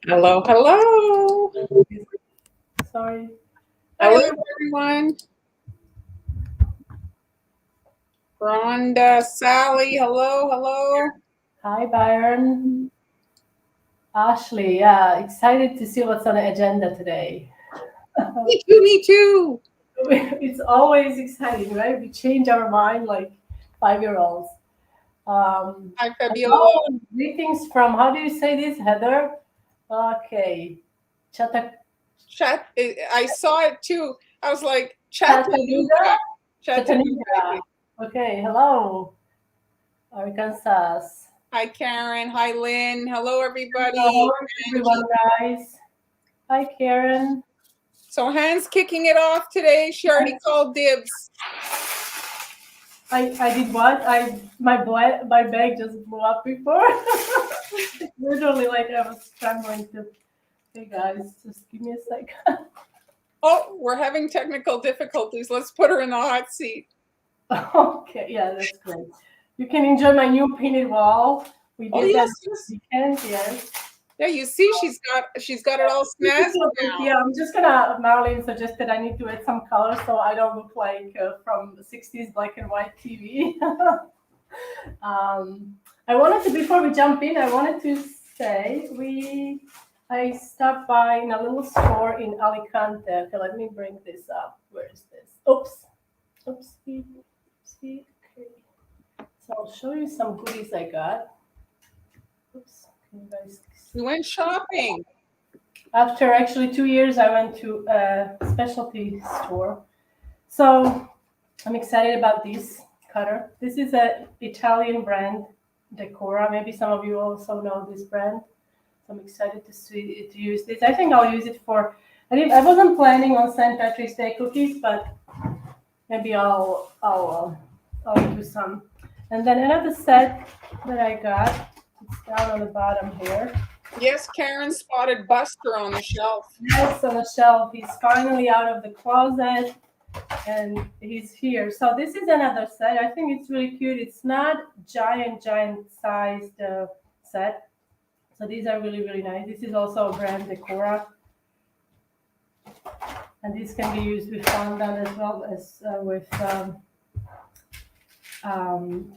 Hello, hello. Sorry. Hello, everyone. Rhonda, Sally, hello, hello. Hi, Byron. Ashley, yeah, excited to see what's on the agenda today. Me too, me too. It's always exciting, right? We change our mind like 5-year-olds. Hi, Fabiola. Hello, greetings from, how do you say this, Heather? Okay. Chata- Chat. I saw it too. I was like, Chattanooga? Chattanooga. Chattanooga, I Chattanooga. think. Okay, hello, Arkansas. Hi, Karen. Hi, Lynn. Hello, How everybody. is everyone, Angie. guys? Hi, Karen. So, Hans kicking it off today. She already called dibs. I did what? My bag just blew up before. Literally, like I was scrambling to. Hey guys, just give me a second. Oh, we're having technical difficulties. Let's put her in the hot seat. Okay, yeah, that's great. You can enjoy my new painted wall. We Oh, did that yes, this yes. weekend. Yes. Yeah, you see, she's got it all snazzy now. Yeah, I'm just gonna. Marilyn suggested I need to add some color so I don't look like from the '60s black and white TV. I wanted to, before we jump in, I wanted to say I stopped by in a little store in Alicante. Okay, let me bring this up. Where is this? Oops. Oopsie. Oopsie. Okay. So I'll show you some goodies I got. Oops. Can you guys We see? went shopping. After actually 2 years, I went to a specialty store. So I'm excited about this cutter. This is a Italian brand, Decora. Maybe some of you also know this brand. So I'm excited to use this. I think I'll use it for. I wasn't planning on St. Patrick's Day cookies, but maybe I'll do some. And then another set that I got. It's down on the bottom here. Yes, Karen spotted Buster on the shelf. Yes, on the shelf. He's finally out of the closet and he's here. So this is another set. I think it's really cute. It's not giant sized set. So these are really nice. This is also a brand Decora, and this can be used with fondant as well as with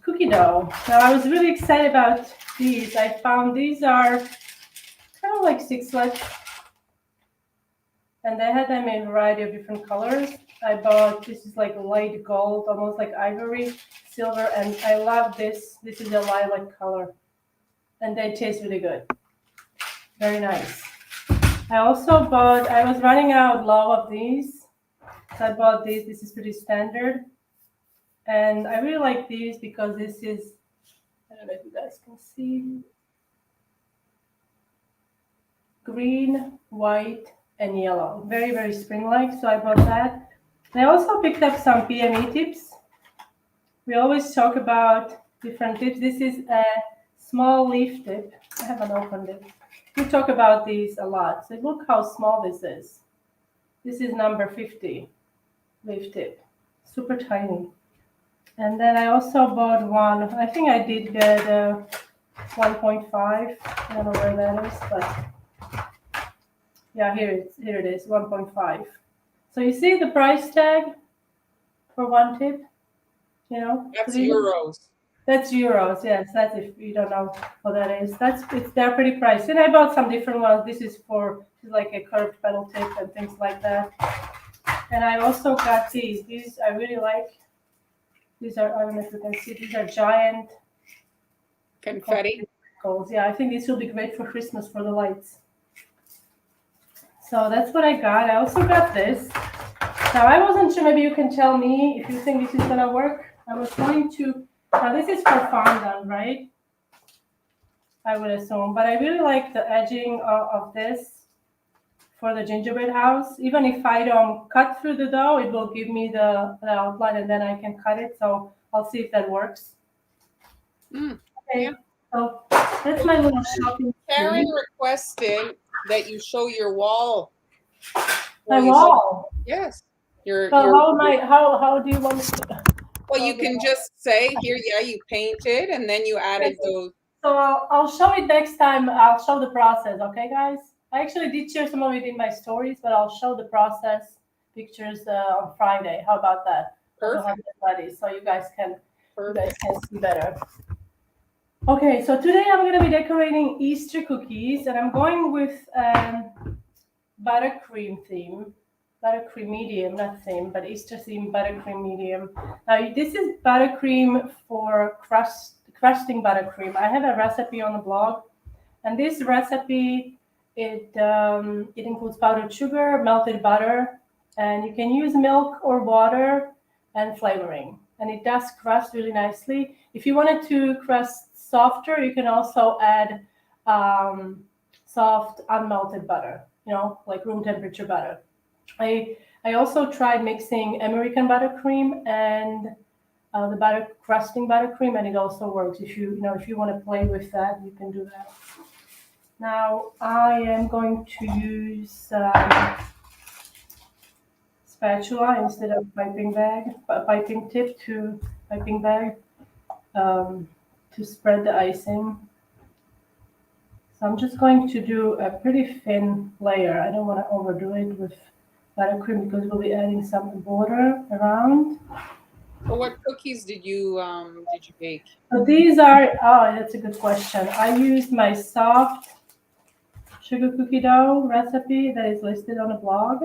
cookie dough. Now I was really excited about these. I found these are kind of like sixlets, and they had them in a variety of different colors. I bought, this is like light gold, almost like ivory, silver, and I love this. This is a lilac color, and they taste really good. Very nice. I also bought, I was running out low of these, so I bought these. This is pretty standard, and I really like these because this is, I don't know if you guys can see, green, white, and yellow. Very spring-like, so I bought that. I also picked up some PME tips. We always talk about different tips. This is a small leaf tip. I haven't opened it. We talk about these a lot. So look how small this is. This is number 50 leaf tip. Super tiny. And then I also bought one. I think I did get 1.5. I don't know where that is, but yeah, here it is, 1.5. So you see the price tag for one tip, you know? That's euros. That's euros, yes. That's if you don't know what that is. They're pretty pricey. And I bought some different ones. This is like a curved pedal tip and things like that. And I also got these. These I really like. These are, I don't know if you can see, these are giant Confetti. goals. Yeah, I think this will be great for Christmas for the lights. So that's what I got. I also got this. Now I wasn't sure, maybe you can tell me if you think this is gonna work. I was going to, now this is for fondant, right? I would assume, but I really like the edging of this for the gingerbread house. Even if I don't cut through the dough, it will give me the outline and then I can cut it. So I'll see if that works. Mm, Okay, yeah. so that's my little shopping Karen spree. requested that you show your wall. My wall. Yes. So how am I? How do you want me to? Well, you can just say here, yeah, you painted and then you added those. So I'll show it next time. I'll show the process. Okay, guys. I actually did share some of it in my stories, but I'll show the process pictures on Friday. How about that? I don't have Perfect. it ready, so you guys can Perfect. see better. Okay, so today I'm going to be decorating Easter cookies, and I'm going with buttercream theme, buttercream medium, not theme, but Easter theme buttercream medium. Now this is buttercream for crusting buttercream. I have a recipe on the blog, and this recipe it includes powdered sugar, melted butter, and you can use milk or water and flavoring, and it does crust really nicely. If you wanted to crust softer, you can also add soft unmelted butter, like room temperature butter. I also tried mixing American buttercream and the crusting buttercream, and it also works. If you want to play with that, you can do that. Now I am going to use spatula instead of piping tip to piping bag to spread the icing. So I'm just going to do a pretty thin layer. I don't want to overdo it with buttercream because we'll be adding some border around. So what cookies did you bake? So these are, that's a good question. I used my soft sugar cookie dough recipe that is listed on the blog.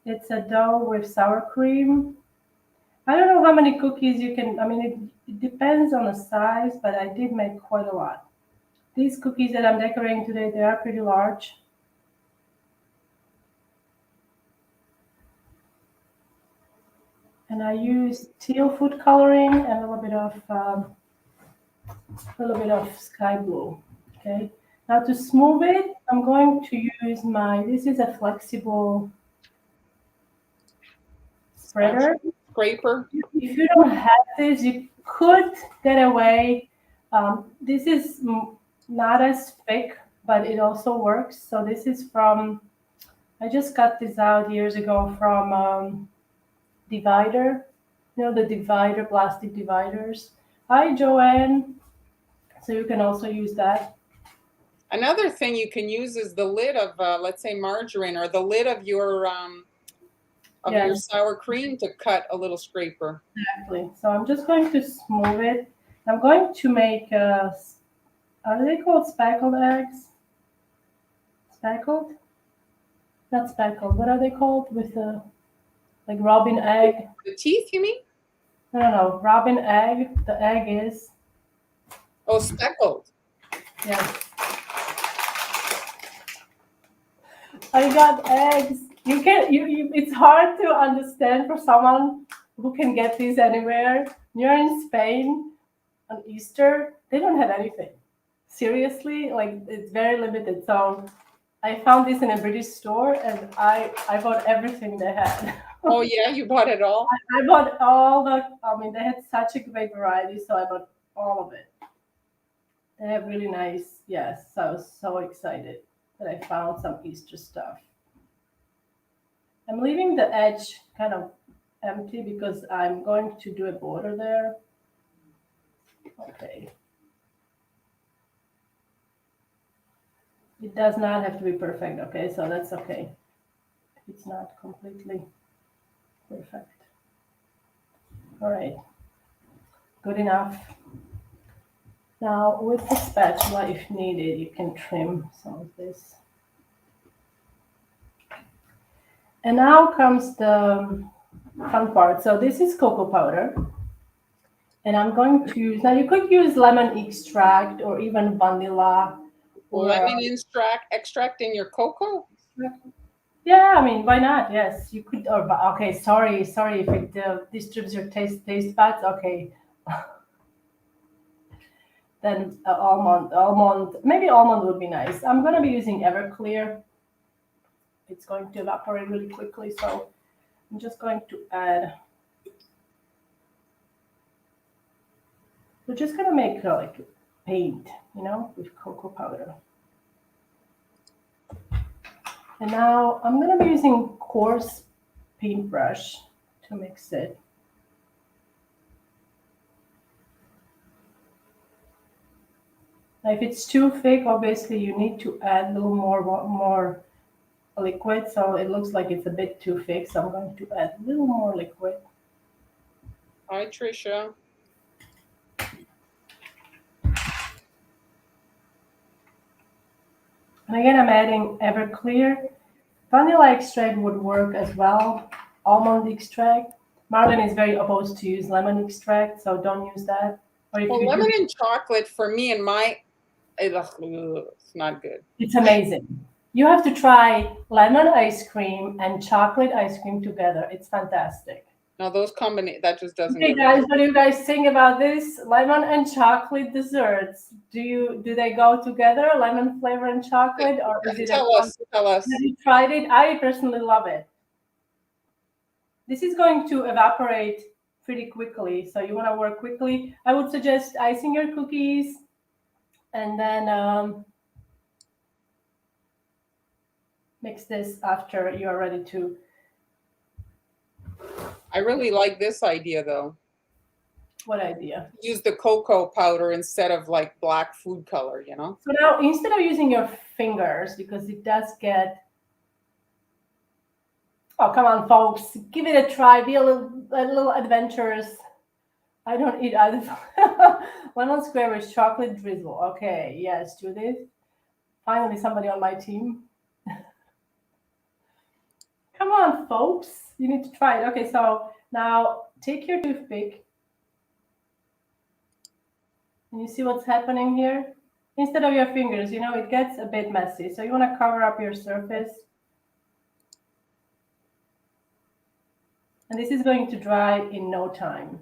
It's a dough with sour cream. I don't know how many cookies you can, it depends on the size, but I did make quite a lot. These cookies that I'm decorating today, they are pretty large. And I use teal food coloring and a little bit of sky blue. Okay. Now to smooth it, I'm going to use this is a flexible spreader. Scraper. If you don't have this, you could get away. This is not as thick, but it also works. So this is I just got this out years ago from Divider. The divider, plastic dividers. Hi, Joanne. So you can also use that. Another thing you can use is the lid of, let's say, margarine, or the lid of your sour cream to cut a little scraper. Exactly. So I'm just going to smooth it. I'm going to make, are they called speckled eggs? Speckled? Not speckled. What are they called? With the, like robin egg? The teeth, you mean? No. Robin egg. The egg is. Oh, speckled. Yes. I got eggs. It's hard to understand for someone who can get these anywhere. You're in Spain on Easter, they don't have anything. Seriously, like it's very limited. So I found this in a British store and I bought everything they had. Oh yeah, you bought it all? I bought all they had such a great variety, so I bought all of it. They have really nice, yes. So I was so excited that I found some Easter stuff. I'm leaving the edge kind of empty because I'm going to do a border there. Okay. It does not have to be perfect, okay? So that's okay. It's not completely perfect. All right. Good enough. Now with the spatula, if needed, you can trim some of this. And now comes the fun part. So this is cocoa powder. And I'm going to use, now you could use lemon extract or even vanilla. Or lemon extract in your cocoa? Yeah, why not? Yes, you could. Or okay, sorry if it disturbs your taste buds. Okay, then maybe almond would be nice. I'm gonna be using Everclear. It's going to evaporate really quickly, so I'm just going to add. We're just gonna make like paint, with cocoa powder. And now I'm gonna be using coarse paintbrush to mix it. If it's too thick, obviously you need to add a little more liquid. So it looks like it's a bit too thick. So I'm going to add a little more liquid. Hi, Trisha. And again, I'm adding Everclear. Vanilla extract would work as well. Almond extract. Marlon is very opposed to use lemon extract, so don't use that. Or if Well, you lemon do, and chocolate for me and it's not good. it's amazing. You have to try lemon ice cream and chocolate ice cream together. It's fantastic. No, those combination that just doesn't Okay, go. guys, what do you guys think about this? Lemon and chocolate desserts. Do they go together, lemon flavor and chocolate, or is it a Tell us. Have you tried it? I personally love it. This is going to evaporate pretty quickly, so you want to work quickly. I would suggest icing your cookies and then mix this after you are ready to. I really like this idea though. What idea? Use the cocoa powder instead of like black food color, you know? So now instead of using your fingers, because it does get. Oh, come on, folks. Give it a try. Be a little adventurous. I don't eat either. Lemon square with chocolate drizzle. Okay, yes, Judith. Finally, somebody on my team. Come on, folks. You need to try it. Okay, so now take your toothpick. And you see what's happening here? Instead of your fingers, it gets a bit messy. So you want to cover up your surface. And this is going to dry in no time.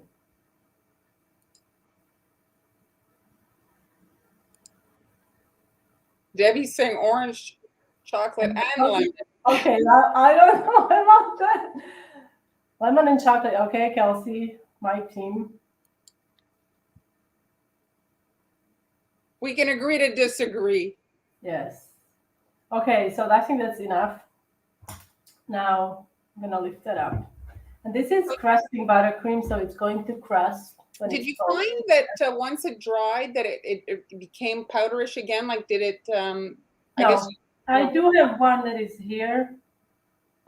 Debbie's saying orange, chocolate, and lemon. Okay, I don't know about that. Lemon and chocolate. Okay, Kelsey, my team. We can agree to disagree. Yes. Okay, so I think that's enough. Now I'm gonna lift it up. And this is crusting buttercream, so it's going to crust. Did you find that once it dried that it became powderish again? Like did it I No, guess I do have one that is here.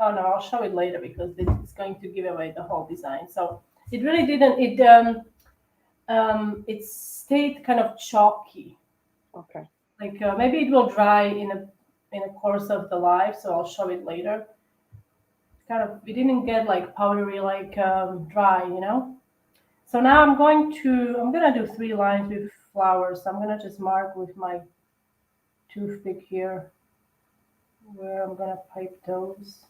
Oh no, I'll show it later because this is going to give away the whole design. So it really didn't. It stayed kind of chalky. okay. Like maybe it will dry in a course of the life. So I'll show it later. Kind of, it didn't get like powdery, like dry, So now I'm gonna do 3 lines with flowers. So I'm gonna just mark with my toothpick here where I'm gonna pipe those.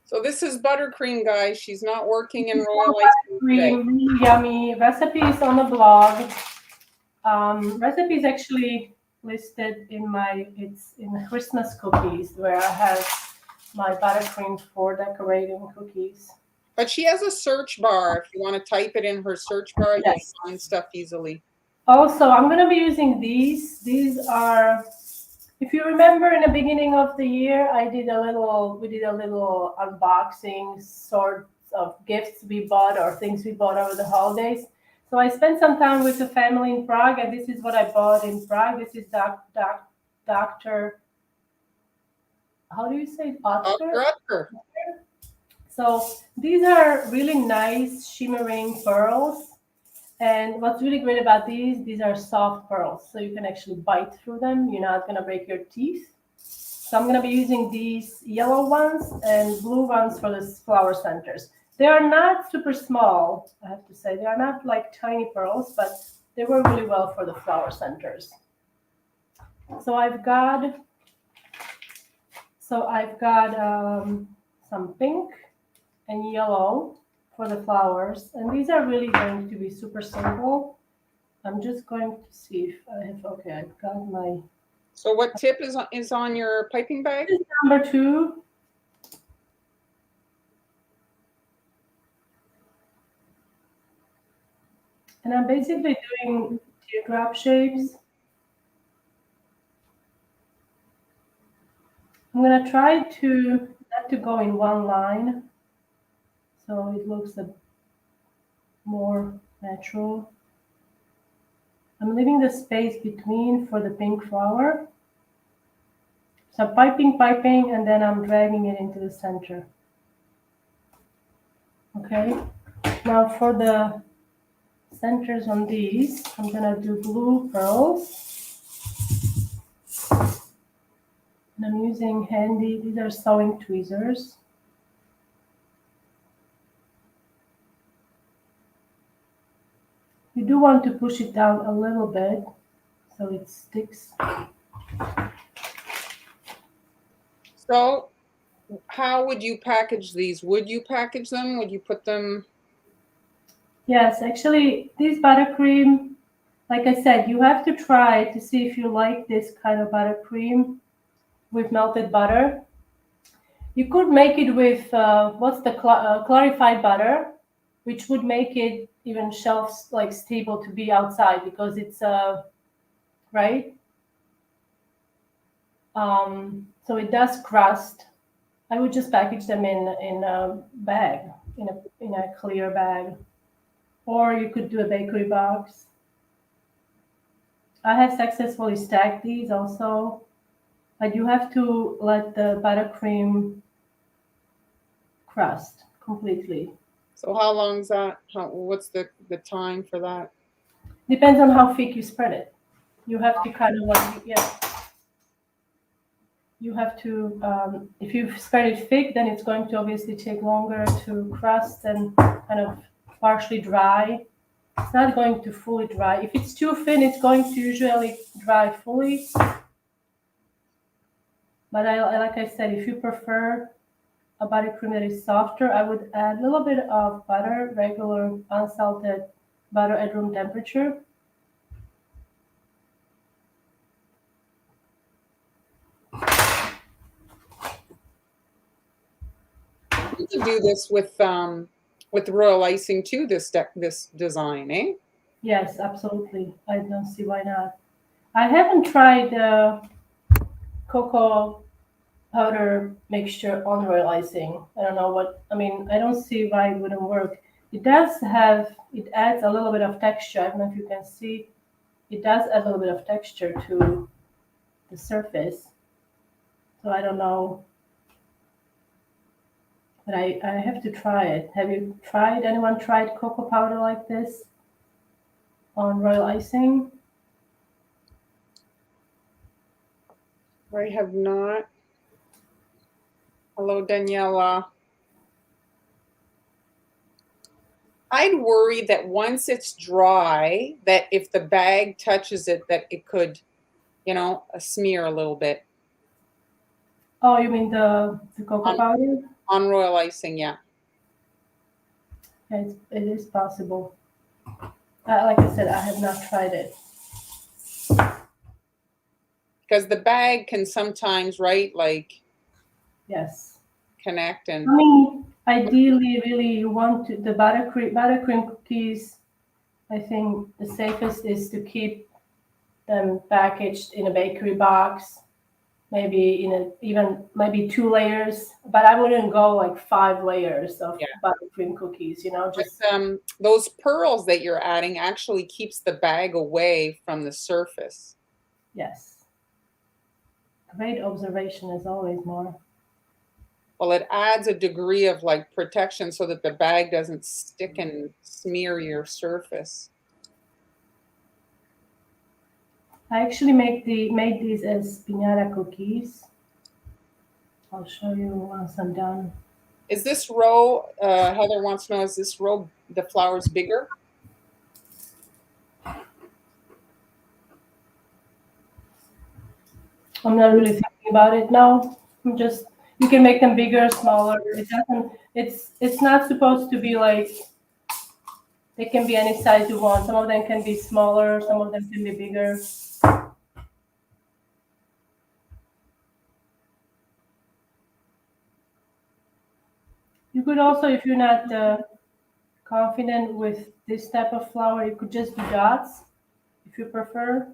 So this is buttercream, guys. She's not working in Royal Buttercream, really yummy. Recipes on the blog. Recipes actually listed in it's in Christmas cookies where I have my buttercream for decorating cookies. But she has a search bar. If you want to type it in her search bar, Yes. you'll find stuff easily. Also, I'm going to be using these. These are, if you remember in the beginning of the year, we did a little unboxing sorts of gifts we bought or things we bought over the holidays. So I spent some time with the family in Prague, and this is what I bought in Prague. This is Dr. How do you say it? Dr. So these are really nice shimmering pearls. And what's really great about these are soft pearls. So you can actually bite through them. You're not going to break your teeth. So I'm going to be using these yellow ones and blue ones for the flower centers. They are not super small, I have to say. They are not like tiny pearls, but they work really well for the flower centers. So I've got some pink and yellow for the flowers, and these are really going to be super simple. I'm just going to see if I have, okay, I've got my. So what tip is on your piping bag? This is number 2. And I'm basically doing teardrop shapes. I'm gonna try not to go in one line, so it looks more natural. I'm leaving the space between for the pink flower. So piping, and then I'm dragging it into the center. Okay, now for the centers on these, I'm gonna do blue pearls. And I'm using handy, these are sewing tweezers. You do want to push it down a little bit so it sticks. So how would you package these? Would you package them? Would you put them? Yes, actually, this buttercream, like I said, you have to try to see if you like this kind of buttercream with melted butter. You could make it with what's the clarified butter, which would make it even shelf like stable to be outside because it's right. So it does crust. I would just package them in a bag, in a clear bag, or you could do a bakery box. I have successfully stacked these also, but you have to let the buttercream crust completely. So how long is that? What's the time for that? Depends on how thick you spread it. You have to kind of like, yeah. You have to, if you spread it thick, then it's going to obviously take longer to crust and kind of partially dry. It's not going to fully dry. If it's too thin, it's going to usually dry fully. But like I said, if you prefer a buttercream that is softer, I would add a little bit of butter, regular unsalted butter at room temperature. You could do this with royal icing too. This design, eh? Yes, absolutely. I don't see why not. I haven't tried cocoa powder mixture on royal icing. I don't know what, I mean, I don't see why it wouldn't work. It does have, it adds a little bit of texture. I don't know if you can see, it does add a little bit of texture to the surface. So I don't know, but I have to try it. Have you tried, anyone tried cocoa powder like this on royal icing? I have not. Hello, Daniela. I'd worry that once it's dry, that if the bag touches it, that it could, smear a little bit Oh, you mean the cocoa on powder? on royal icing, yeah. It is possible. Like I said, I have not tried it. Because the bag can sometimes, right, like Yes. connect and I mean, ideally, really, you want to, the buttercream cookies. I think the safest is to keep them packaged in a bakery box, maybe even maybe 2 layers. But I wouldn't go like 5 layers of yeah. buttercream cookies. Just But those pearls that you're adding actually keeps the bag away from the surface. yes. Great observation as always, More. Well, it adds a degree of like protection so that the bag doesn't stick and smear your surface. I actually made these as piñata cookies. I'll show you once I'm done. Is this row, Heather wants to know, is this row, the flowers bigger? I'm not really thinking about it now. I'm just, you can make them bigger, smaller. It doesn't. It's not supposed to be like. They can be any size you want. Some of them can be smaller. Some of them can be bigger. You could also, if you're not confident with this type of flower, you could just do dots, if you prefer.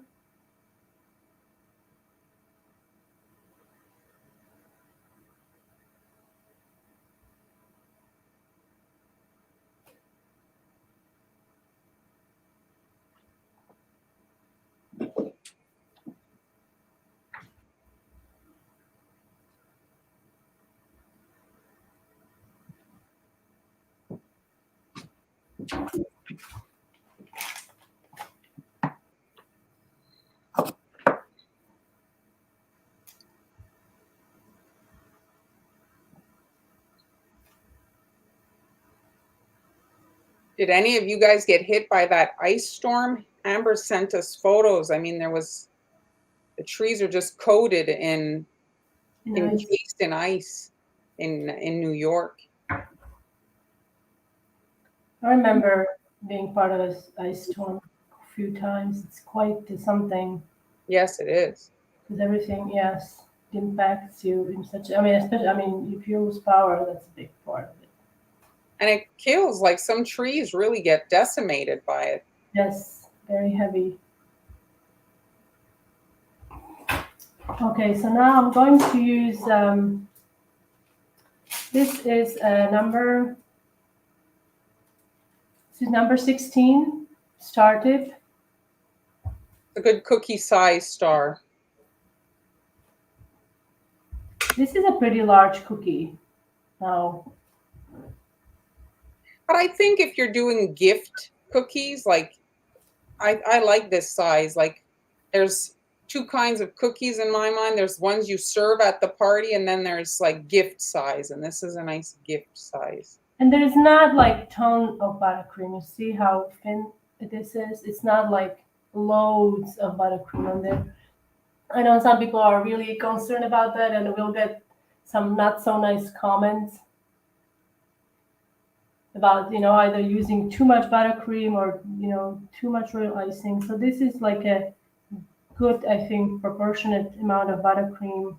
Did any of you guys get hit by that ice storm? Amber sent us photos. I mean, the trees are just coated in encased in ice in New York. I remember being part of this ice storm a few times. It's quite something. Yes, it is. Because everything, yes, impacts you in such. I mean, especially. I mean, if you lose power, that's a big part of it. And it kills. Like some trees really get decimated by it. Yes, very heavy. Okay, so now I'm going to use. This is number. This is number 16. Star tip. A good cookie size star. This is a pretty large cookie. Now. But I think if you're doing gift cookies, like I like this size. Like there's two kinds of cookies in my mind. There's ones you serve at the party, and then there's like gift size, and this is a nice gift size. And there's not like ton of buttercream. You see how thin this is? It's not like loads of buttercream on there. I know some people are really concerned about that, and we'll get some not so nice comments about, either using too much buttercream or, too much royal icing. So this is like a good, I think, proportionate amount of buttercream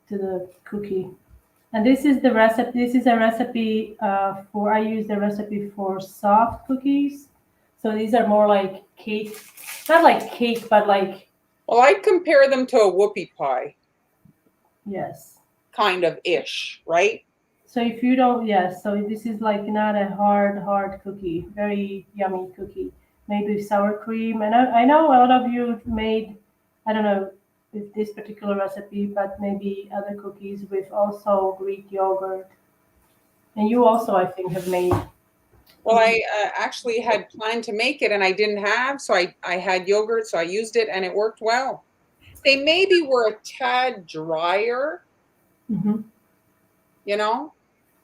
to the cookie. And this is the recipe. This is a recipe I use the recipe for soft cookies. So these are more like cake, not like cake, but like. Well, I'd compare them to a whoopie pie. Yes. Kind of ish, right? So if you don't, yes. So this is like not a hard cookie. Very yummy cookie made with sour cream. And I know a lot of you made, I don't know, with this particular recipe, but maybe other cookies with also Greek yogurt. And you also, I think, have made. Well, I actually had planned to make it and I didn't have, so I had yogurt, so I used it and it worked well. They maybe were a tad drier,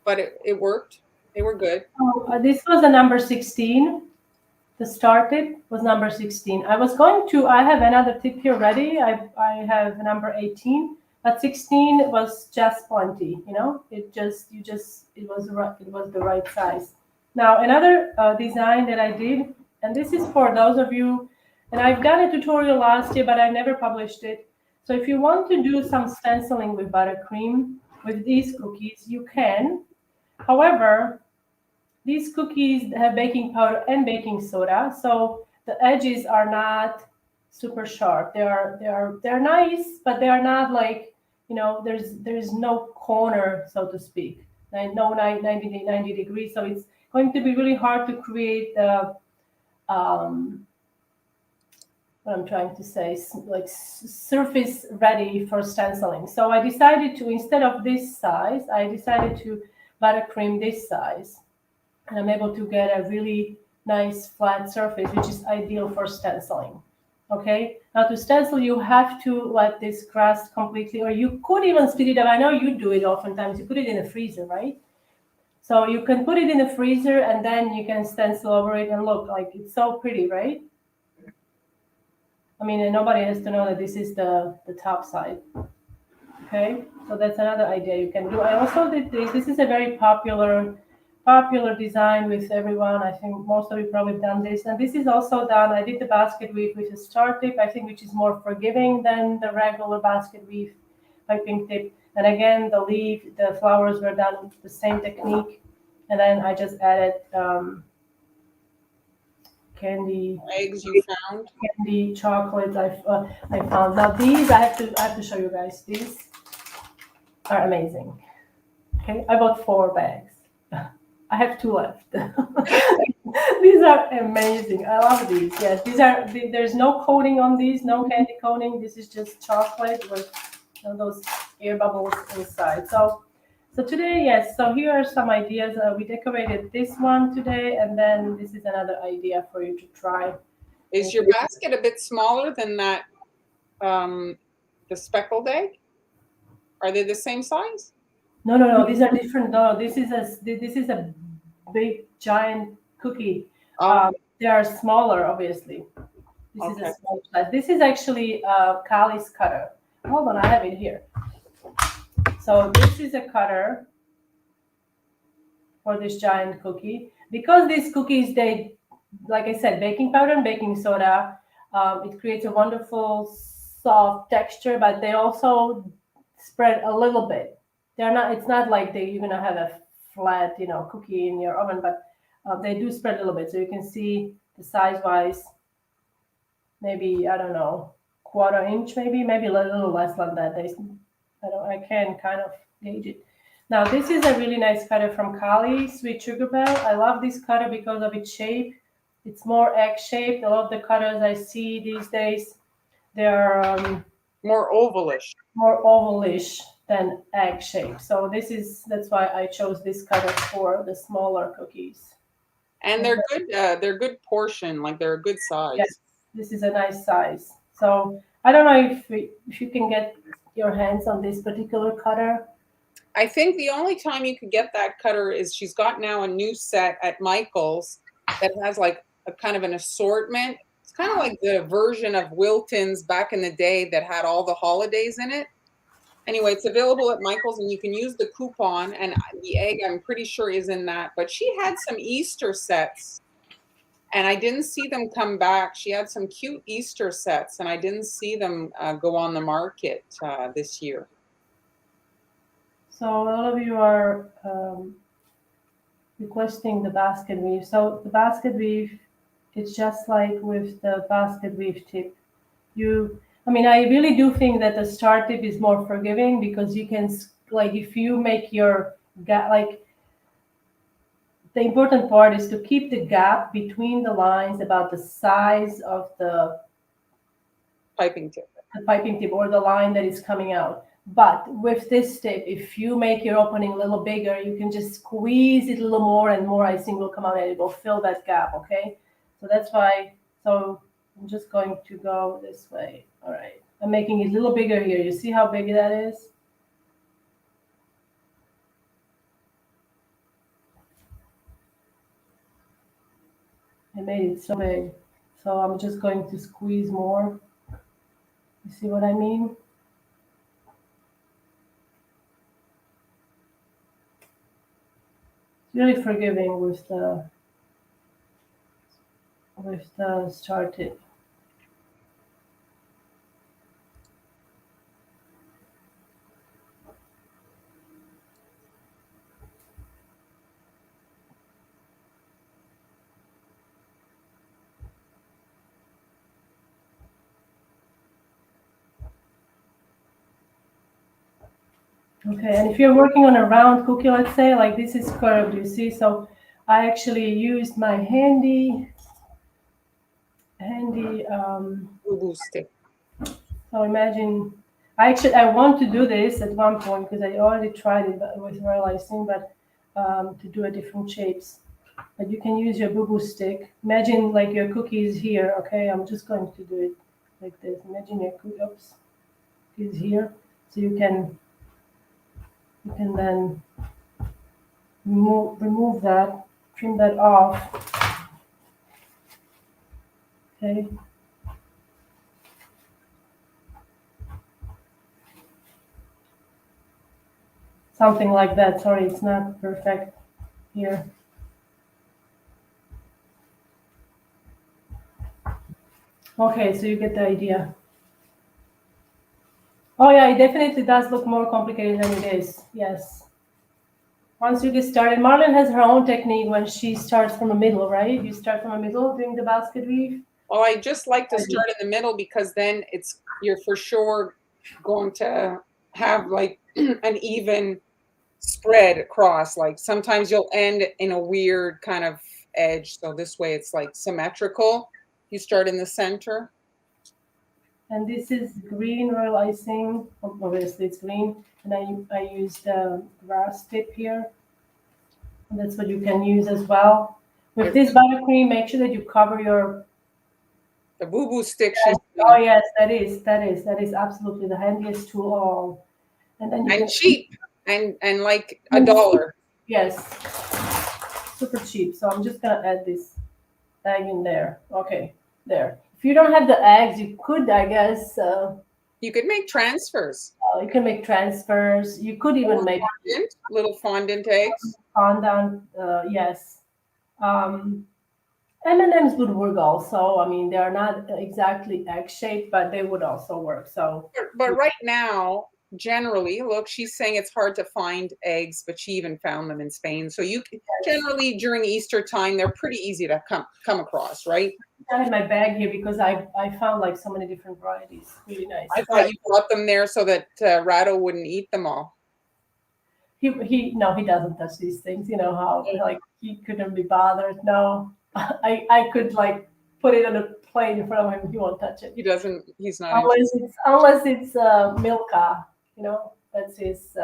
but it worked. They were good. Oh, this was a number 16. The star tip was number 16. I have another tip here ready. I have number 18, but 16 was just plenty. It was the right size. Now another design that I did, and this is for those of you, and I've done a tutorial last year, but I never published it. So if you want to do some stenciling with buttercream with these cookies, you can. However, these cookies have baking powder and baking soda, so the edges are not super sharp. They're nice, but they are not like, there's no corner, so to speak, and no 90 degrees. So it's going to be really hard to create the what I'm trying to say, like surface ready for stenciling. So I decided to, instead of this size, I decided to buttercream this size. And I'm able to get a really nice flat surface, which is ideal for stenciling. Okay, now to stencil, you have to let this crust completely, or you could even speed it up. I know you do it oftentimes. You put it in the freezer, right? So you can put it in the freezer and then you can stencil over it and look like it's so pretty, right? I mean, and nobody has to know that this is the top side. Okay, so that's another idea you can do. I also did this. This is a very popular design with everyone. I think most of you probably done this. And this is also done. I did the basket weave with a star tip, I think, which is more forgiving than the regular basket weave piping tip. And again, the flowers were done with the same technique. And then I just added candy eggs you found, candy chocolate I found. Now these I have to show you guys. These are amazing. Okay, I bought 4 bags. I have 2 left. These are amazing. I love these. Yes, there's no coating on these, no candy coating. This is just chocolate with those air bubbles inside. So So today, yes. So here are some ideas. We decorated this one today, and then this is another idea for you to try. Is your basket a bit smaller than that, the speckled egg? Are they the same size? No, no, no. These are different. No, this is a big giant cookie. Oh, They are smaller, obviously. This is a okay. small size. This is actually Kali's cutter. Hold on, I have it here. So this is a cutter for this giant cookie. Because these cookies, they, like I said, baking powder and baking soda, it creates a wonderful soft texture, but they also spread a little bit. They're not. It's not like you're gonna have a flat, cookie in your oven, but they do spread a little bit. So you can see the size wise, maybe I don't know, quarter inch, maybe a little less than that. I can kind of gauge it. Now this is a really nice cutter from Kali, Sweet Sugar Bell. I love this cutter because of its shape. It's more egg shaped. A lot of the cutters I see these days, they're More ovalish. more ovalish than egg shaped. So that's why I chose this cutter for the smaller cookies. And they're good portion, like they're a good Yes, size. this is a nice size. So I don't know if you can get your hands on this particular cutter. I think the only time you could get that cutter is she's got now a new set at Michael's that has like a kind of an assortment. It's kind of like the version of Wilton's back in the day that had all the holidays in it. Anyway, it's available at Michael's and you can use the coupon, and the egg I'm pretty sure is in that. But she had some Easter sets and I didn't see them come back. She had some cute Easter sets and I didn't see them go on the market this year. So a lot of you are requesting the basket weave. So the basket weave, it's just like with the basket weave tip. I really do think that the star tip is more forgiving because you can, like, if you make your gap, like, the important part is to keep the gap between the lines about the size of Piping tip. the piping tip or the line that is coming out. But with this tip, if you make your opening a little bigger, you can just squeeze it a little more and more icing will come out and it will fill that gap, okay? So that's why, so I'm just going to go this way. All right, I'm making it a little bigger here. You see how big that is? I made it so big. So I'm just going to squeeze more. You see what I mean? It's really forgiving with the star tip. Okay, and if you're working on a round cookie, let's say, like this is curved, you see, so I actually used my handy, Boo stick. so imagine, I want to do this at one point because I already tried it with royal icing, but to do a different shapes. But you can use your boo-boo stick. Imagine like your cookie is here, okay? I'm just going to do it like this. Imagine your cookie, oops, is here. So you can then remove that, trim that off. Okay. Something like that. Sorry, it's not perfect here. Okay, so you get the idea. Oh yeah, it definitely does look more complicated than it is. Yes. Once you get started, Marlon has her own technique when she starts from the middle, right? You start from the middle doing the basket weave. Well, I just like to start in the middle because then you're for sure going to have like an even spread across. Like sometimes you'll end in a weird kind of edge. So this way it's like symmetrical. You start in the center. And this is green royal icing. Obviously, it's green. And I used grass tip here. And that's what you can use as well. With this buttercream, make sure that you cover your. The boo-boo stick she's Oh using. yes, that is absolutely the handiest tool of all. And then you And can. cheap and like $1. Yes, super cheap. So I'm just gonna add this egg in there. Okay, there. If you don't have the eggs, you could, I guess, You could make transfers. you can make transfers. You could even make Little fondant eggs. fondant. Yes. Um, M&Ms would work also. I mean, they are not exactly egg shaped, but they would also work. So, But right now, generally, look, she's saying it's hard to find eggs, but she even found them in Spain. So you generally during Easter time, they're pretty easy to come across, right? I have my bag here because I found like so many different varieties. Really nice. I thought you brought them there so that Rado wouldn't eat them all. He no, he doesn't touch these things. You know how like he couldn't be bothered. No, I could like put it on a plate in front of him. He won't touch it. He doesn't. He's not. Unless it's Milka. You know, that's his.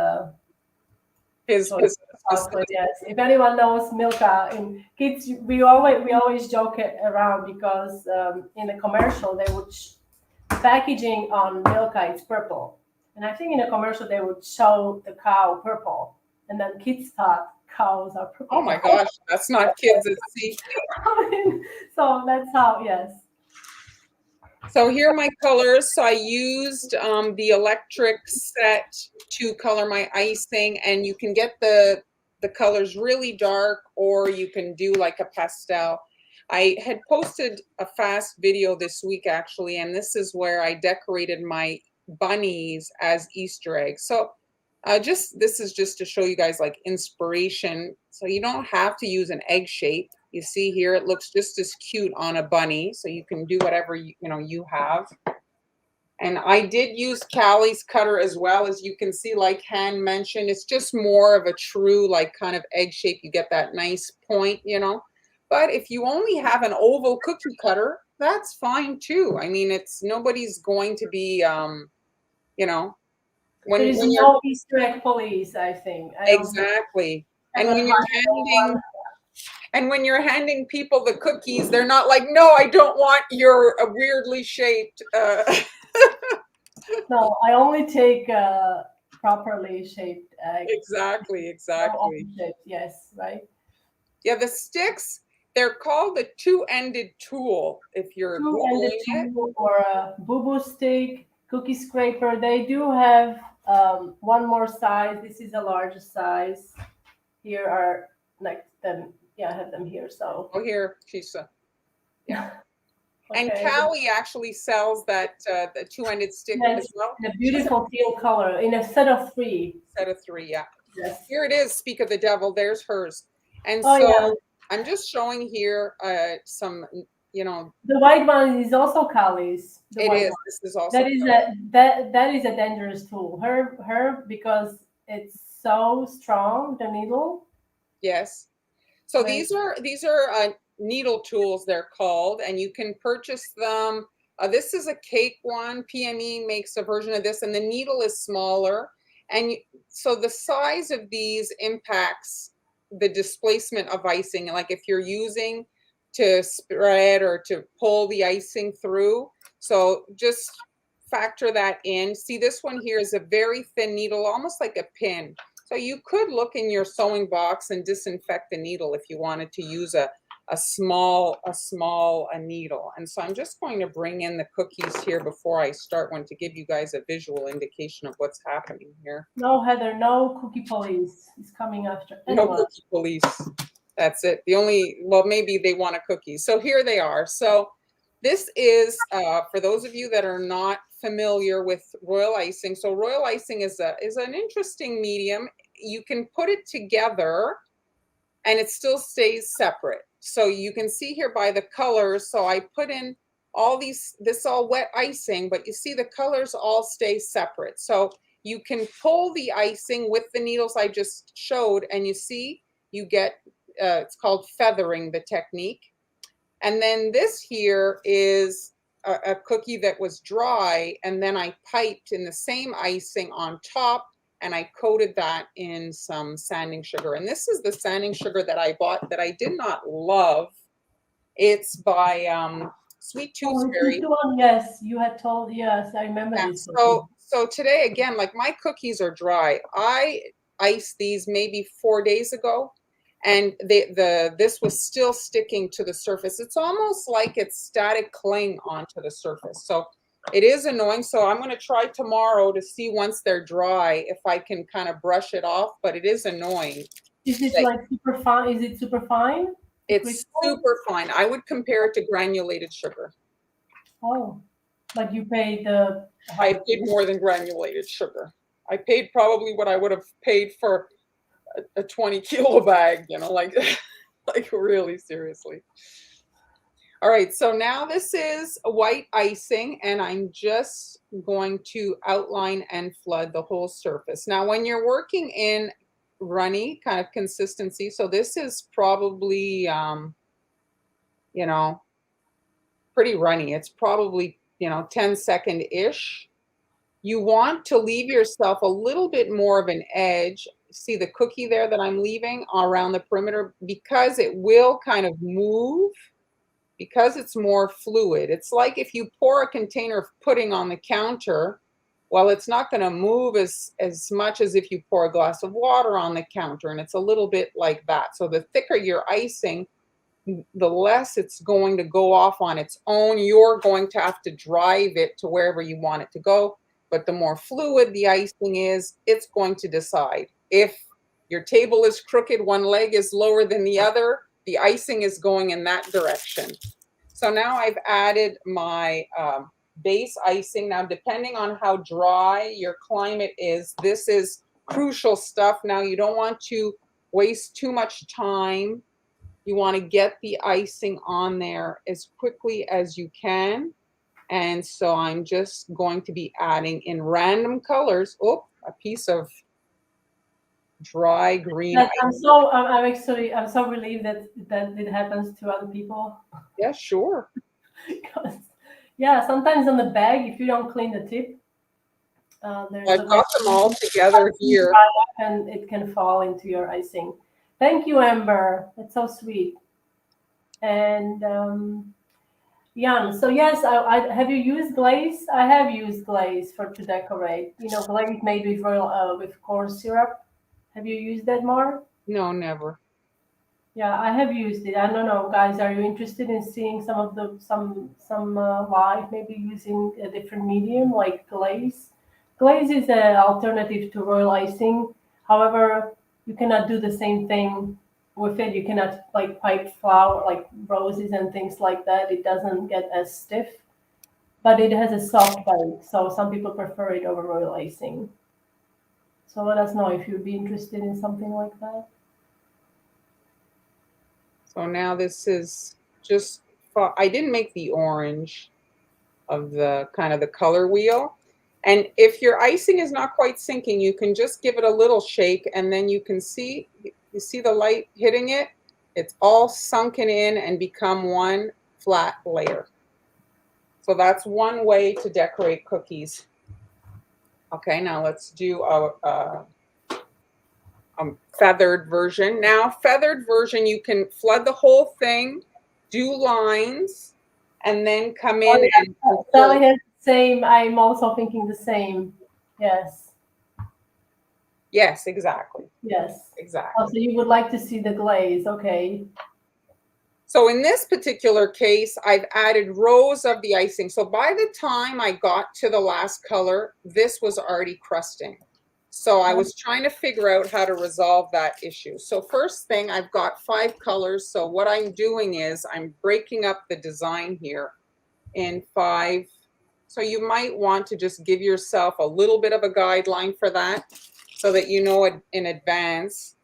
His Chocolate, yes. If anyone knows Milka, in kids, we always joke it around because in the commercial they would packaging on Milka is purple, and I think in a commercial they would show the cow purple, and then kids thought cows are purple. Oh my gosh, that's not kids at sea. So that's how, yes. So here are my colors. So I used the electric set to color my icing, and you can get the colors really dark, or you can do like a pastel. I had posted a fast video this week actually, and this is where I decorated my bunnies as Easter eggs. So this is just to show you guys like inspiration. So you don't have to use an egg shape. You see here, it looks just as cute on a bunny. So you can do whatever you have. And I did use Callie's cutter as well. As you can see, like Han mentioned, it's just more of a true like kind of egg shape. You get that nice point, But if you only have an oval cookie cutter, that's fine too. I mean, nobody's going to be, There's no Easter egg police, I think. Exactly. And when you're handing people the cookies, they're not like, no, I don't want your weirdly shaped. No, I only take properly shaped eggs. Exactly. Yes, right. Yeah, the sticks, they're called a two-ended tool. If you're two-ended tool or a boo-boo stick, cookie scraper. They do have one more size. This is a larger size. Here are like them. Yeah, I have them here. So here she's yeah. Okay. And Callie actually sells that the two-ended stick as well. In a beautiful teal color, in a set of 3. Set of 3, yeah. Yes. Here it is. Speak of the devil. There's hers. And I'm just showing here some, The white one is also Callie's. It is. This is also. That is a dangerous tool. Her because it's so strong. The needle. Yes. So these are needle tools, they're called, and you can purchase them. This is a cake one. PME makes a version of this, and the needle is smaller. And so the size of these impacts the displacement of icing. Like if you're using to spread or to pull the icing through. So just factor that in. See, this one here is a very thin needle, almost like a pin. So you could look in your sewing box and disinfect the needle if you wanted to use a small needle. And so I'm just going to bring in the cookies here before I start one to give you guys a visual indication of what's happening here. No, Heather, no cookie police is coming after anyone. No cookie police. That's it. Well, maybe they want a cookie. So here they are. So this is, for those of you that are not familiar with royal icing. So royal icing is an interesting medium. You can put it together and it still stays separate. So you can see here by the colors. So I put in this all wet icing, but you see the colors all stay separate. So you can pull the icing with the needles I just showed, and you see you get, it's called feathering, the technique. And then this here is a cookie that was dry, and then I piped in the same icing on top, and I coated that in some sanding sugar. And this is the sanding sugar that I bought that I did not love. It's by Sweet Oh, this Toothberry. is the one. Yes, you had told. Yes, I remember Yeah, this cookie. so today again, like my cookies are dry. I iced these maybe 4 days ago, and this was still sticking to the surface. It's almost like it's static cling onto the surface. So it is annoying. So I'm going to try tomorrow to see once they're dry if I can kind of brush it off. But it is annoying. Is it Like, like super fine? Is it super fine? The it's crystal? super fine. I would compare it to granulated sugar. Oh, but you pay the I high. paid more than granulated sugar. I paid probably what I would have paid for a 20-kilo bag, like like really seriously. All right, so now this is a white icing, and I'm just going to outline and flood the whole surface. Now, when you're working in runny kind of consistency, so this is probably, you know, pretty runny. It's probably, 10-second-ish. You want to leave yourself a little bit more of an edge. See the cookie there that I'm leaving around the perimeter, because it will kind of move, because it's more fluid. It's like if you pour a container of pudding on the counter, well, it's not going to move as much as if you pour a glass of water on the counter, and it's a little bit like that. So the thicker your icing, the less it's going to go off on its own. You're going to have to drive it to wherever you want it to go. But the more fluid the icing is, it's going to decide. If your table is crooked, one leg is lower than the other, the icing is going in that direction. So now I've added my base icing. Now, depending on how dry your climate is, this is crucial stuff. Now, you don't want to waste too much time. You want to get the icing on there as quickly as you can. And so I'm just going to be adding in random colors. Oh, a piece of dry green Yes, icing. I'm so relieved that it happens to other people. Yeah, sure. Because, yeah, sometimes on the bag, if you don't clean the tip, there's I've a got them all together here. and it can fall into your icing. Thank you, Amber. That's so sweet. And Jan, so yes, I have you used glaze? I have used glaze to decorate. Glaze made with corn syrup. Have you used that more? No, never. Yeah, I have used it. I don't know, guys. Are you interested in seeing some of the some live, maybe using a different medium like glaze? Glaze is an alternative to royal icing. However, you cannot do the same thing with it. You cannot like pipe flour like roses and things like that. It doesn't get as stiff, but it has a soft bite. So some people prefer it over royal icing. So let us know if you'd be interested in something like that. So now this is just, I didn't make the orange of the kind of the color wheel. And if your icing is not quite sinking, you can just give it a little shake, and then you can see, you see the light hitting it? It's all sunken in and become one flat layer. So that's one way to decorate cookies. Okay, now let's do a feathered version. Now, feathered version, you can flood the whole thing, do lines, and then come in and Sally has the same. I'm also thinking the same. Yes. yes, exactly. Yes. Exactly. Oh, so you would like to see the glaze, okay? So in this particular case, I've added rows of the icing. So by the time I got to the last color, this was already crusting. So I was trying to figure out how to resolve that issue. So first thing, I've got 5 colors. So what I'm doing is I'm breaking up the design here in 5. So you might want to just give yourself a little bit of a guideline for that, so that you know in advance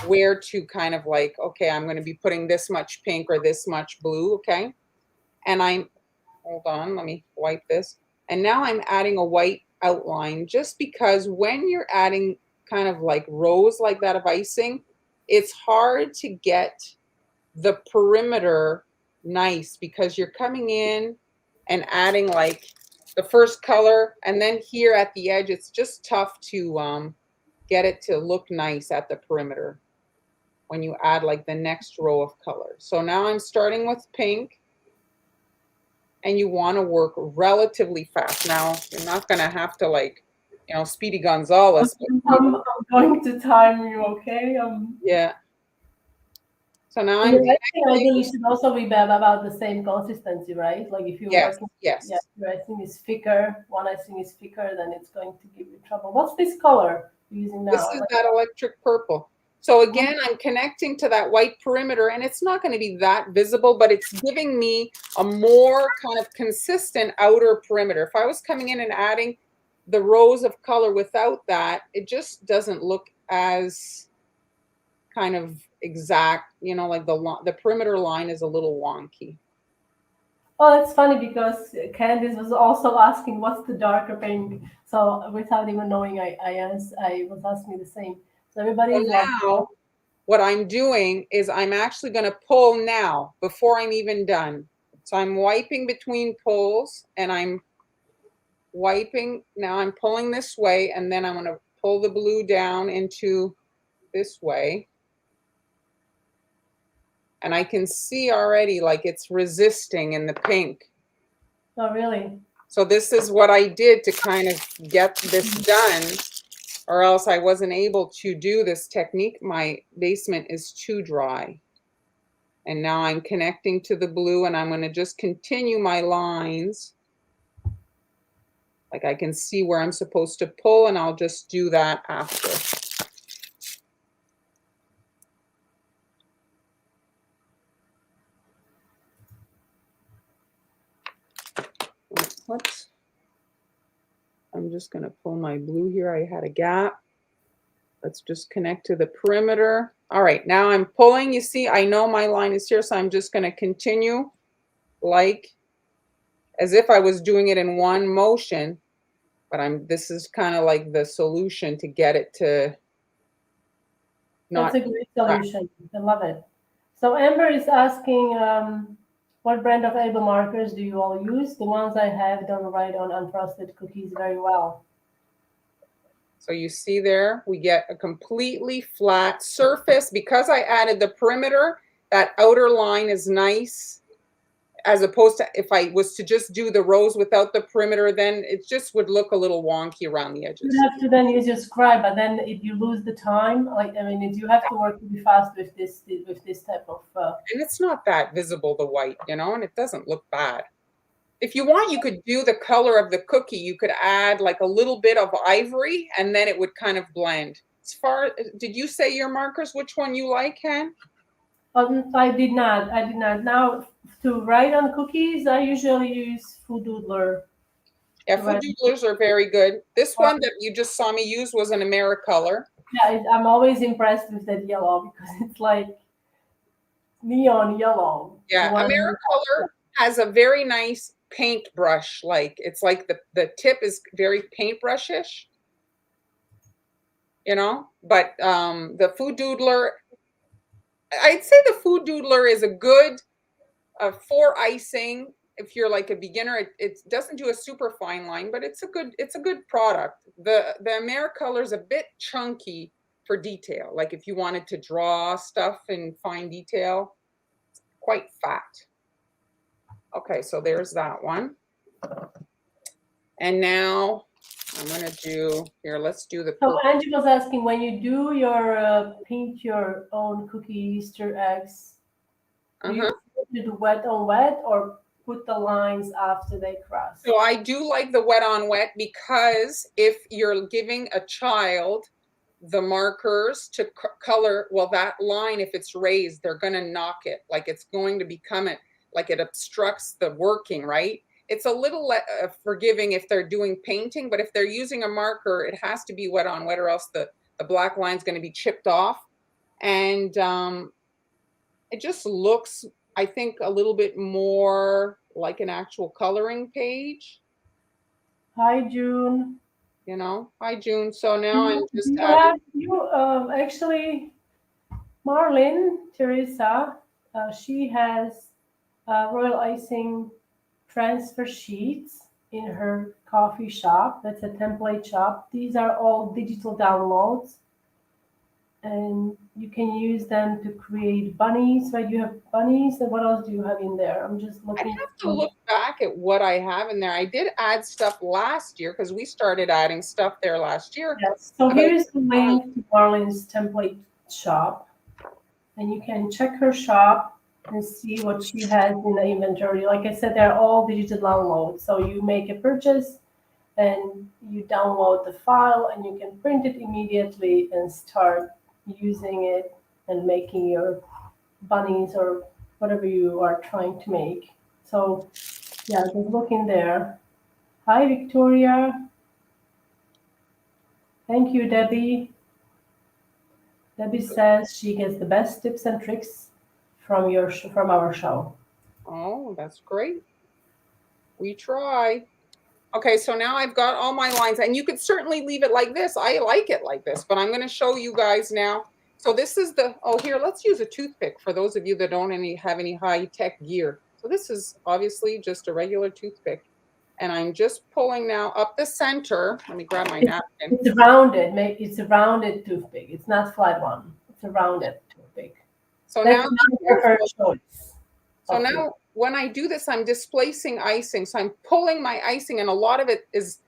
where to kind of like, okay, I'm going to be putting this much pink or this much blue, okay? And hold on, let me wipe this. And now I'm adding a white outline, just because when you're adding kind of like rows like that of icing, it's hard to get the perimeter nice, because you're coming in and adding like the first color, and then here at the edge, it's just tough to get it to look nice at the perimeter when you add like the next row of colors. So now I'm starting with pink, and you want to work relatively fast. Now, you're not going to have to like, Speedy Gonzalez. I'm going to time you, okay? Yeah. So now I I'm think it should also be about the same consistency, right? Like if you're working, yes. yeah, your icing is thicker, one icing is thicker, then it's going to give you trouble. What's this color you're using now? This is that electric purple. So again, I'm connecting to that white perimeter, and it's not going to be that visible, but it's giving me a more kind of consistent outer perimeter. If I was coming in and adding the rows of color without that, it just doesn't look as kind of exact, like the perimeter line is a little wonky. Oh, that's funny because Candice was also asking what's the darker pink. So without even knowing, I was asking the same. So everybody's now, what I'm doing is I'm actually going to pull now before I'm even done. So I'm wiping between pulls, and I'm wiping. Now I'm pulling this way, and then I'm going to pull the blue down into this way. And I can see already like it's resisting in the pink. Oh, really? So this is what I did to kind of get this done, or else I wasn't able to do this technique. My basement is too dry. And now I'm connecting to the blue, and I'm going to just continue my lines. Like I can see where I'm supposed to pull, and I'll just do that after. Whoops. I'm just going to pull my blue here. I had a gap. Let's just connect to the perimeter. All right, now I'm pulling. You see, I know my line is here, so I'm just going to continue like as if I was doing it in one motion, but this is kind of like the solution to get it to not. That's a great solution. I love it. So Amber is asking, what brand of able markers do you all use? The ones I have don't write on unfrosted cookies very well. So you see there, we get a completely flat surface. Because I added the perimeter, that outer line is nice, as opposed to if I was to just do the rows without the perimeter, then it just would look a little wonky around the edges. You have to then use your scribe, but then if you lose the time, you have to work really fast with this type of. And it's not that visible, the white, and it doesn't look bad. If you want, you could do the color of the cookie. You could add like a little bit of ivory, and then it would kind of blend. Did you say your markers, which one you like, Han? I did not. Now, to write on cookies, I usually use Food Doodler. Yeah, Food Doodlers are very good. This one that you just saw me use was an Americolor. Yeah, I'm always impressed with that yellow because it's like neon yellow. Yeah, Americolor has a very nice paintbrush. Like it's like the tip is very paintbrushish, But the Food Doodler, I'd say the Food Doodler is a good for icing. If you're like a beginner, it doesn't do a super fine line, but it's a good product. The Americolor is a bit chunky for detail. Like if you wanted to draw stuff in fine detail, it's quite fat. Okay, so there's that one. And now I'm going to do, here, let's do the purple. So Angie was asking, when you do your paint your own cookie Easter eggs, do you do wet on wet or put the lines after they cross? So I do like the wet on wet, because if you're giving a child the markers to color, well, that line, if it's raised, they're going to knock it. Like it's going to become it, like it obstructs the working, right? It's a little forgiving if they're doing painting, but if they're using a marker, it has to be wet on wet, or else the black line is going to be chipped off. And it just looks, I think, a little bit more like an actual coloring page. Hi, June. Hi, June. So now I'm just actually, Marlene, Teresa, she has Royal Icing transfer sheets in her coffee shop. That's a template shop. These are all digital downloads, and you can use them to create bunnies. Right? You have bunnies, and what else do you have in there? I'm just I'd looking have to for. look back at what I have in there. I did add stuff last year because we started adding stuff there last year. Yes. So About here's the link to Marlene's template shop, and you can check her shop and see what she has in the inventory. Like I said, they're all digital downloads. So you make a purchase and you download the file and you can print it immediately and start using it and making your bunnies or whatever you are trying to make. So yeah, just look in there. Hi, Victoria. Thank you, Debbie. Debbie says she gets the best tips and tricks from our show. Oh, that's great. We try. Okay, so now I've got all my lines, and you could certainly leave it like this. I like it like this, but I'm going to show you guys now. So this is the, oh, here, let's use a toothpick for those of you that don't have any high-tech gear. So this is obviously just a regular toothpick, and I'm just pulling now up the center. Let me grab my napkin. It's rounded. It's a rounded toothpick. It's not flat one. It's a rounded toothpick. So That's now, my preferred choice. so Okay. now when I do this, I'm displacing icing. So I'm pulling my icing, and a lot of it is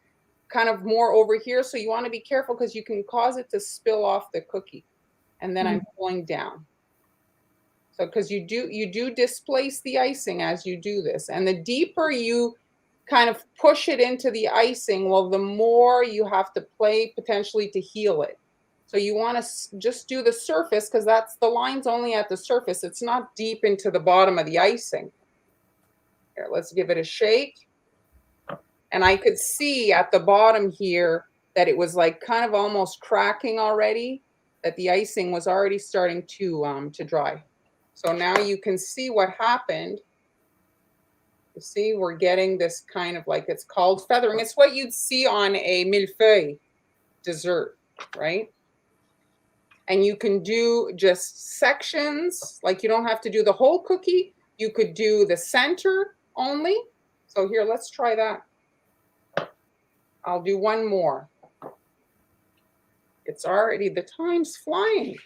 kind of more over here. So you want to be careful because you can cause it to spill off the cookie. And then I'm pulling down. So because you do displace the icing as you do this. And the deeper you kind of push it into the icing, well, the more you have to play potentially to heal it. So you want to just do the surface because that's the line's only at the surface. It's not deep into the bottom of the icing. Here, let's give it a shake. And I could see at the bottom here that it was like kind of almost cracking already, that the icing was already starting to dry. So now you can see what happened. You see, we're getting this kind of like, it's called feathering. It's what you'd see on a millefeuille dessert, right? And you can do just sections, like you don't have to do the whole cookie. You could do the center only. So here, let's try that. I'll do one more. It's already, the time's flying.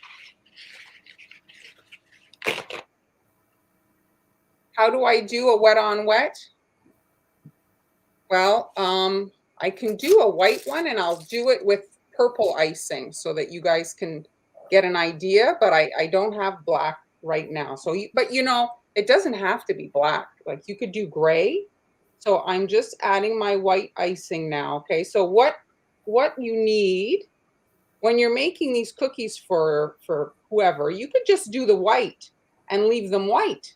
How do I do a wet on wet? Well, I can do a white one and I'll do it with purple icing so that you guys can get an idea, but I don't have black right now. So, but you know, it doesn't have to be black. Like you could do gray. So I'm just adding my white icing now. Okay, so what you need when you're making these cookies for whoever, you could just do the white and leave them white.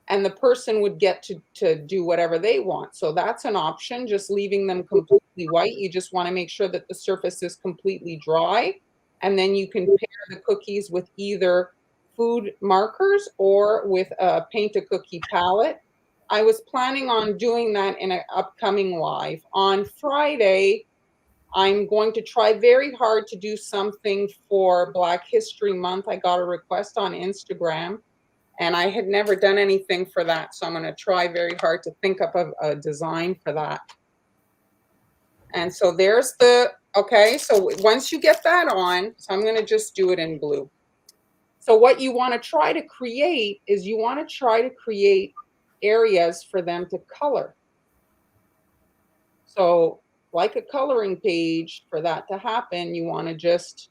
And the person would get to do whatever they want. So that's an option, just leaving them completely white. You just want to make sure that the surface is completely dry. And then you can pair the cookies with either food markers or with a paint a cookie palette. I was planning on doing that in an upcoming live. On Friday, I'm going to try very hard to do something for Black History Month. I got a request on Instagram. And I had never done anything for that. So I'm going to try very hard to think up a design for that. And so there's the, okay, so once you get that on, so I'm going to just do it in blue. So what you want to try to create is you want to try to create areas for them to color. So like a coloring page, for that to happen, you want to just,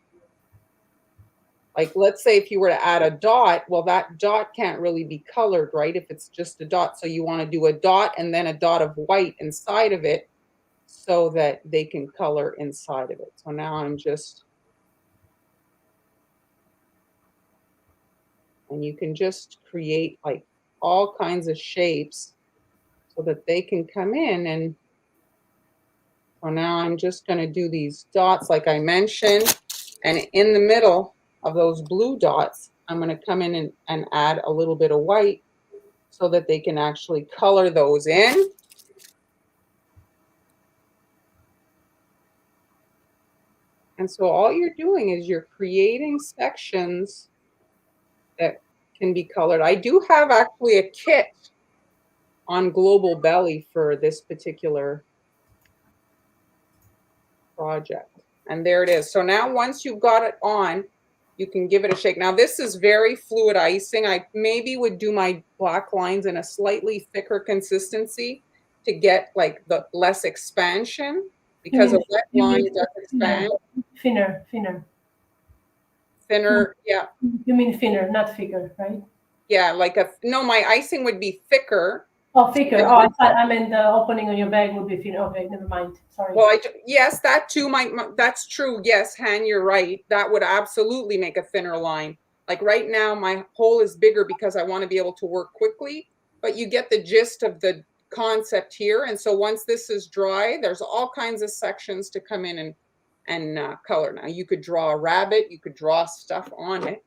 like, let's say if you were to add a dot, well, that dot can't really be colored, right? If it's just a dot. So you want to do a dot and then a dot of white inside of it so that they can color inside of it. So now I'm just, and you can just create like all kinds of shapes so that they can come in. And so now I'm just going to do these dots like I mentioned. And in the middle of those blue dots, I'm going to come in and add a little bit of white so that they can actually color those in. And so all you're doing is you're creating sections that can be colored. I do have actually a kit on Global Belly for this particular project. And there it is. So now once you've got it on, you can give it a shake. Now this is very fluid icing. I maybe would do my black lines in a slightly thicker consistency to get like the less expansion, because a wet line does expand. Thinner. Thinner, yeah. You mean thinner, not thicker, right? Yeah, like no, my icing would be thicker. Oh, thicker. Oh, I thought I meant the opening on your bag would be thin. Okay, never mind. Sorry. Well, yes, that too that's true. Yes, Han, you're right. That would absolutely make a thinner line. Like right now, my hole is bigger because I want to be able to work quickly, but you get the gist of the concept here. And so once this is dry, there's all kinds of sections to come in and color. Now you could draw a rabbit, you could draw stuff on it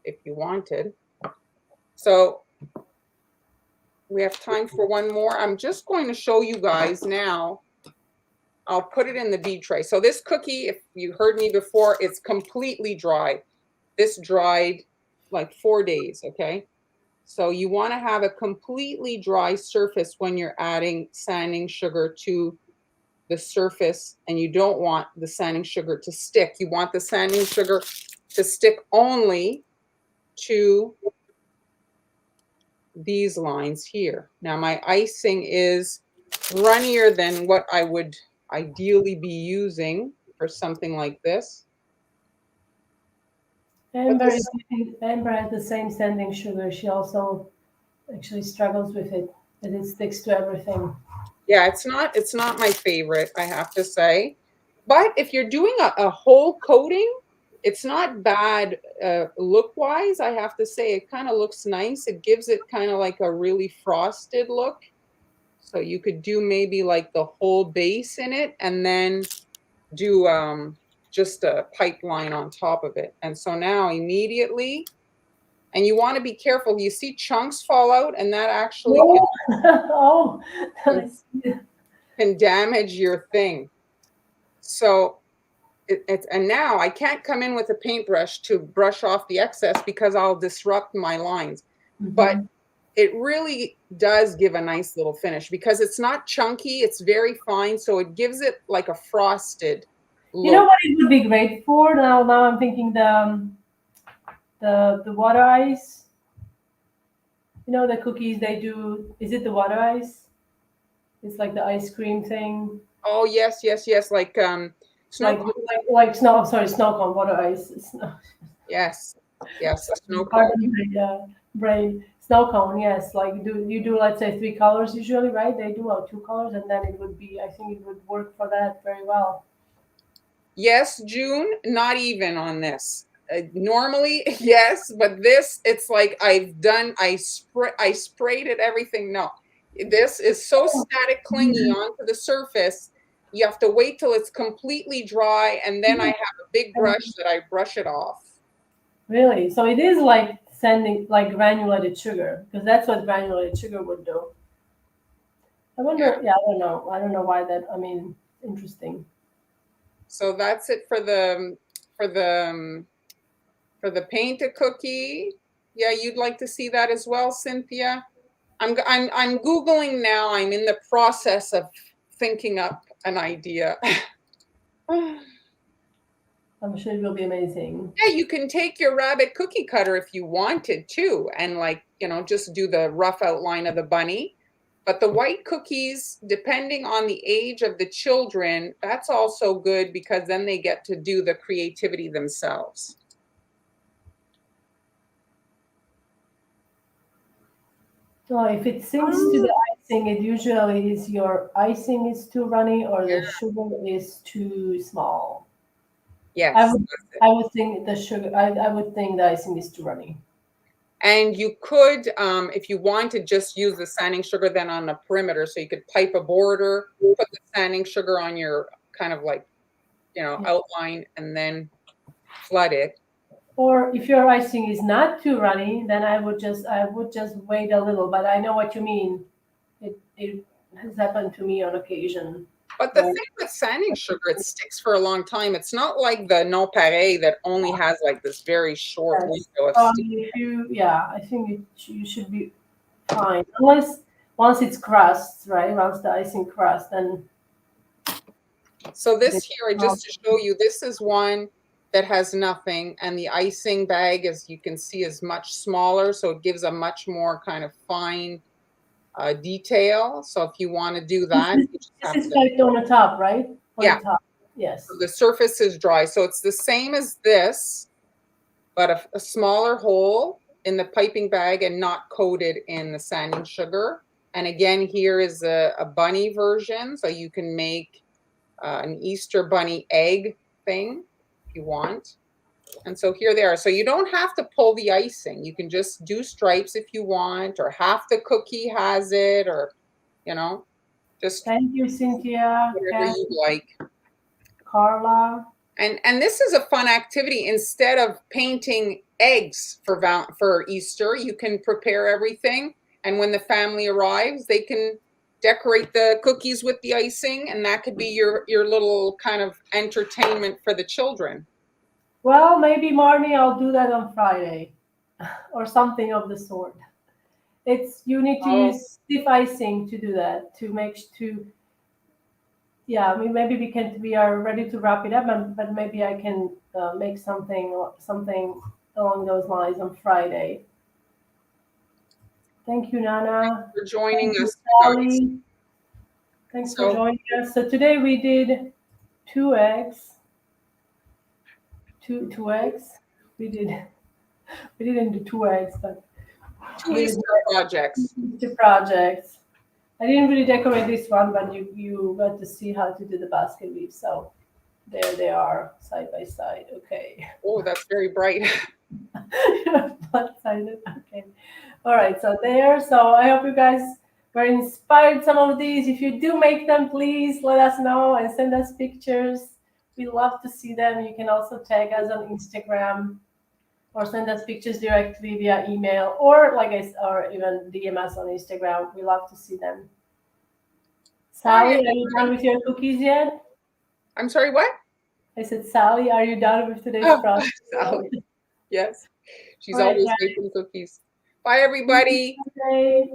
if you wanted. So we have time for one more. I'm just going to show you guys now. I'll put it in the bead tray. So this cookie, if you heard me before, it's completely dry. This dried like 4 days, okay? So you want to have a completely dry surface when you're adding sanding sugar to the surface, and you don't want the sanding sugar to stick. You want the sanding sugar to stick only to these lines here. Now my icing is runnier than what I would ideally be using for something like this. Amber has the same sanding sugar. She also actually struggles with it, and it sticks to everything. Yeah, it's not my favorite, I have to say. But if you're doing a whole coating, it's not bad look-wise, I have to say. It kind of looks nice. It gives it kind of like a really frosted look. So you could do maybe like the whole base in it and then do just a pipeline on top of it. And so now immediately, and you want to be careful. You see chunks fall out, and that actually can damage your thing. So and now I can't come in with a paintbrush to brush off the excess because I'll disrupt my lines. Mm-hmm. But it really does give a nice little finish because it's not chunky, it's very fine, so it gives it like a frosted look. You know what it would be great for? Now I'm thinking the water ice. You know the cookies they do, is it the water ice? It's like the ice cream thing. Oh yes, like snow like snow. Sorry, snow cone, water ice. Snow. Yes, snow cone. Brain. Snow cone, yes. Like you do let's say 3 colors usually, right? They do 2 colors, and then it would be. I think it would work for that very well. Yes, June. Not even on this. Normally, yes, but this, it's like I sprayed it. Everything. No, this is so static, clingy onto the surface. You have to wait till it's completely dry, and then I have a big brush that I brush it off. Really? So it is like sanding, like granulated sugar, because that's what granulated sugar would do. I wonder. Yeah, I don't know why that. I mean, interesting. So that's it for the painted cookie. Yeah, you'd like to see that as well, Cynthia? I'm Googling now. I'm in the process of thinking up an idea. I'm sure it will be amazing. Yeah, you can take your rabbit cookie cutter if you wanted to, and just do the rough outline of the bunny. But the white cookies, depending on the age of the children, that's also good because then they get to do the creativity themselves. So if it sinks to the icing, it usually is your icing is too runny or the sugar is too small. Yes. I would think the sugar. I would think the icing is too runny. And you could, if you want to, just use the sanding sugar then on the perimeter. So you could pipe a border, put the sanding sugar on your kind of like, outline, and then flood it. Or if your icing is not too runny, then I would just wait a little. But I know what you mean. It has happened to me on occasion. But the thing with sanding sugar, it sticks for a long time. It's not like the nonpareil that only has like this very short window of I think you should be fine. Unless once it's crust, right? Once the icing crust, then. So this here, just to show you, this is one that has nothing, and the icing bag, as you can see, is much smaller, so it gives a much more kind of fine detail. So if you want to do that, you just This have is to. like on the top, right? On Yeah. the top. Yes. So the surface is dry, so it's the same as this, but a smaller hole in the piping bag and not coated in the sanding sugar. And again, here is a bunny version, so you can make an Easter bunny egg thing if you want. And so here they are. So you don't have to pull the icing. You can just do stripes if you want, or half the cookie has it, or, you know, just Thank you, Cynthia, whatever you like. Carla. And this is a fun activity. Instead of painting eggs for Easter, you can prepare everything. And when the family arrives, they can decorate the cookies with the icing, and that could be your little kind of entertainment for the children. Well, maybe Marnie, I'll do that on Friday, or something of the sort. You need to use stiff icing to do that, to make to. Yeah, I mean, maybe we are ready to wrap it up, but maybe I can make something along those lines on Friday. Thank you, Nana. Thanks for joining us, guys. Thanks for joining us. So today we did 2 eggs. Two eggs. We didn't do 2 eggs, but 2 Easter projects. Easter projects. I didn't really decorate this one, but you got to see how to do the basket weave. So there they are, side by side. Okay. Oh, that's very bright. Okay. All right. So there. So I hope you guys were inspired some of these. If you do make them, please let us know and send us pictures. We love to see them. You can also tag us on Instagram or send us pictures directly via email or or even DM us on Instagram. We love to see them. Sally, are you done with your cookies yet? I'm sorry, what? I said, Sally, are you done with today's process? Sally. Yes. She's always making cookies. Bye, everybody. Bye.